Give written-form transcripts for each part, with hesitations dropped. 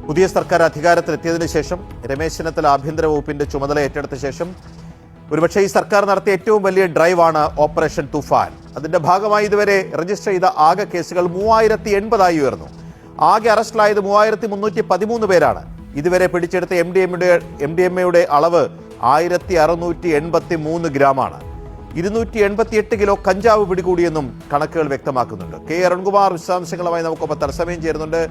പുതിയ സർക്കാർ അധികാരത്തിലെത്തിയതിനു ശേഷം രമേശ് ചെന്നിത്തല ആഭ്യന്തര വകുപ്പിന്റെ ചുമതല ഏറ്റെടുത്ത ശേഷം ഒരുപക്ഷെ ഈ സർക്കാർ നടത്തിയ ഏറ്റവും വലിയ ഡ്രൈവാണ് ഓപ്പറേഷൻ തുഫാൻ. അതിന്റെ ഭാഗമായി ഇതുവരെ രജിസ്റ്റർ ചെയ്ത ആകെ കേസുകൾ 3080 ഉയർന്നു. ആകെ അറസ്റ്റിലായത് 3313 പേരാണ്. ഇതുവരെ പിടിച്ചെടുത്ത MDMA അളവ് 1683 ഗ്രാമാണ്. 288 കിലോ കഞ്ചാവ് പിടികൂടിയെന്നും കണക്കുകൾ വ്യക്തമാക്കുന്നുണ്ട്. കെ അരുൺകുമാർ വിശദാംശങ്ങളുമായി നമുക്കൊപ്പം തത്സമയം ചേരുന്നുണ്ട്.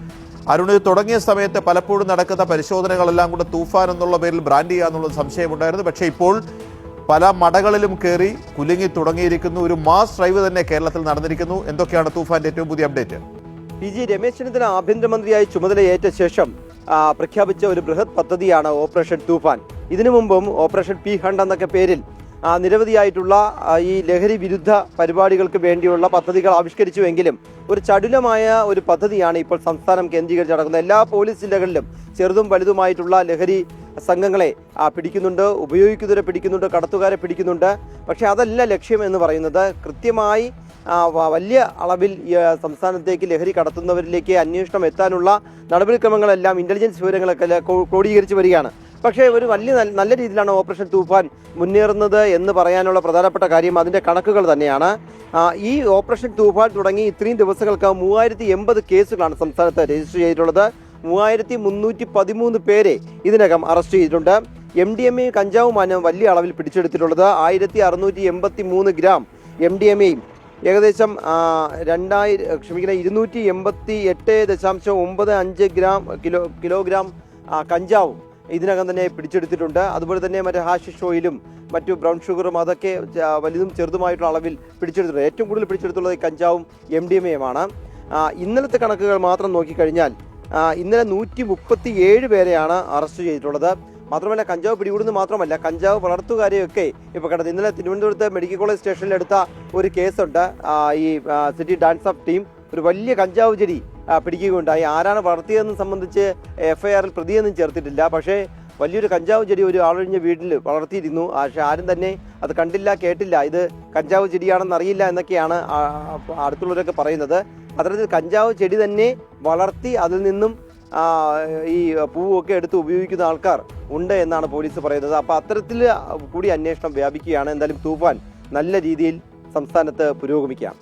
അരുണ്, തുടങ്ങിയ സമയത്ത് പലപ്പോഴും നടക്കുന്ന പരിശോധനകളെല്ലാം കൂടെ തൂഫാൻ എന്നുള്ള പേരിൽ ബ്രാൻഡ് ചെയ്യാന്നുള്ള സംശയമുണ്ടായിരുന്നു. പക്ഷേ ഇപ്പോൾ പല മടകളിലും കയറി കുലുങ്ങി തുടങ്ങിയിരിക്കുന്നു. ഒരു മാസ് ഡ്രൈവ് തന്നെ കേരളത്തിൽ നടന്നിരിക്കുന്നു. എന്തൊക്കെയാണ് തൂഫാന്റെ ഏറ്റവും പുതിയ അപ്ഡേറ്റ്? രമേശ് ചെന്നിത്തല ആഭ്യന്തരമന്ത്രിയായി ചുമതലയേറ്റ ശേഷം പ്രഖ്യാപിച്ച ഒരു ബൃഹത് പദ്ധതിയാണ് ഓപ്പറേഷൻ തൂഫാൻ. ഇതിനു മുമ്പും ഓപ്പറേഷൻ പി ഹണ്ട് എന്നൊക്കെ പേരിൽ നിരവധിയായിട്ടുള്ള ഈ ലഹരി വിരുദ്ധ പരിപാടികൾക്ക് വേണ്ടിയുള്ള പദ്ധതികൾ ആവിഷ്കരിച്ചുവെങ്കിലും ഒരു ചടുലമായ ഒരു പദ്ധതിയാണ് ഇപ്പോൾ സംസ്ഥാനം കേന്ദ്രീകരിച്ച് നടക്കുന്നത്. എല്ലാ പോലീസ് ജില്ലകളിലും ചെറുതും വലുതുമായിട്ടുള്ള ലഹരി സംഘങ്ങളെ പിടിക്കുന്നുണ്ട്, ഉപയോഗിക്കുന്നവരെ പിടിക്കുന്നുണ്ട്, കടത്തുകാരെ പിടിക്കുന്നുണ്ട്. പക്ഷേ അതല്ല ലക്ഷ്യം എന്ന് പറയുന്നത്. കൃത്യമായി വലിയ അളവിൽ സംസ്ഥാനത്തേക്ക് ലഹരി കടത്തുന്നവരിലേക്ക് അന്വേഷണം എത്താനുള്ള നടപടിക്രമങ്ങളെല്ലാം ഇന്റലിജൻസ് വിവരങ്ങളൊക്കെ ക്രോഡീകരിച്ച് വരികയാണ്. പക്ഷേ ഒരു നല്ല രീതിയിലാണ് ഓപ്പറേഷൻ തൂഫാൻ മുന്നേറുന്നത് എന്ന് പറയാനുള്ള പ്രധാനപ്പെട്ട കാര്യം അതിൻ്റെ കണക്കുകൾ തന്നെയാണ്. ഈ ഓപ്പറേഷൻ തൂഫാൻ തുടങ്ങി ഇത്രയും ദിവസങ്ങൾക്ക് 3080 കേസുകളാണ് സംസ്ഥാനത്ത് രജിസ്റ്റർ ചെയ്തിട്ടുള്ളത്. 3313 പേരെ ഇതിനകം അറസ്റ്റ് ചെയ്തിട്ടുണ്ട്. MDMA കഞ്ചാവുമാണ് വലിയ അളവിൽ പിടിച്ചെടുത്തിട്ടുള്ളത്. 1683 ഗ്രാം MDMAയും ഏകദേശം 288.95 കിലോഗ്രാം കഞ്ചാവും ഇതിനകം തന്നെ പിടിച്ചെടുത്തിട്ടുണ്ട്. അതുപോലെ തന്നെ മറ്റേ ഹാഷിഷ് ഓയിലും മറ്റു ബ്രൗൺ ഷുഗറും അതൊക്കെ വലുതും ചെറുതുമായിട്ടുള്ള അളവിൽ പിടിച്ചെടുത്തിട്ടുണ്ട്. ഏറ്റവും കൂടുതൽ പിടിച്ചെടുത്തുള്ളത് ഈ കഞ്ചാവും MDMAയുമാണ്. ഇന്നലത്തെ കണക്കുകൾ മാത്രം നോക്കിക്കഴിഞ്ഞാൽ ഇന്നലെ 137 പേരെയാണ് അറസ്റ്റ് ചെയ്തിട്ടുള്ളത്. മാത്രമല്ല കഞ്ചാവ് പിടികൂടുന്നത് മാത്രമല്ല, കഞ്ചാവ് വളർത്തുകാരെയൊക്കെ ഇപ്പോൾ കണ്ടത്. ഇന്നലെ തിരുവനന്തപുരത്ത് മെഡിക്കൽ കോളേജ് സ്റ്റേഷനിലെടുത്ത ഒരു കേസുണ്ട്. ഈ സിറ്റി ഡാൻസ് ഓഫ് ടീം ഒരു വലിയ കഞ്ചാവ് ചെടി പിടിക്കുകയുണ്ടായി. ആരാണ് വളർത്തിയതെന്ന് സംബന്ധിച്ച് FIRൽ പ്രതിയൊന്നും ചേർത്തിട്ടില്ല. പക്ഷേ വലിയൊരു കഞ്ചാവ് ചെടി ഒരു ആളൊഴിഞ്ഞ വീട്ടിൽ വളർത്തിയിരുന്നു. പക്ഷേ ആരും തന്നെ അത് കണ്ടില്ല, കേട്ടില്ല. ഇത് കഞ്ചാവ് ചെടിയാണെന്ന് അറിയില്ല എന്നൊക്കെയാണ് അടുത്തുള്ളവരൊക്കെ പറയുന്നത്. അത്തരത്തിൽ കഞ്ചാവ് ചെടി തന്നെ വളർത്തി അതിൽ നിന്നും ഈ പൂവൊക്കെ എടുത്ത് ഉപയോഗിക്കുന്ന ആൾക്കാർ ഉണ്ട് എന്നാണ് പോലീസ് പറയുന്നത്. അപ്പോൾ അത്തരത്തിൽ കൂടി അന്വേഷണം വ്യാപിക്കുകയാണ്. എന്തായാലും തൂഫാൻ നല്ല രീതിയിൽ സംസ്ഥാനത്ത് പുരോഗമിക്കാം.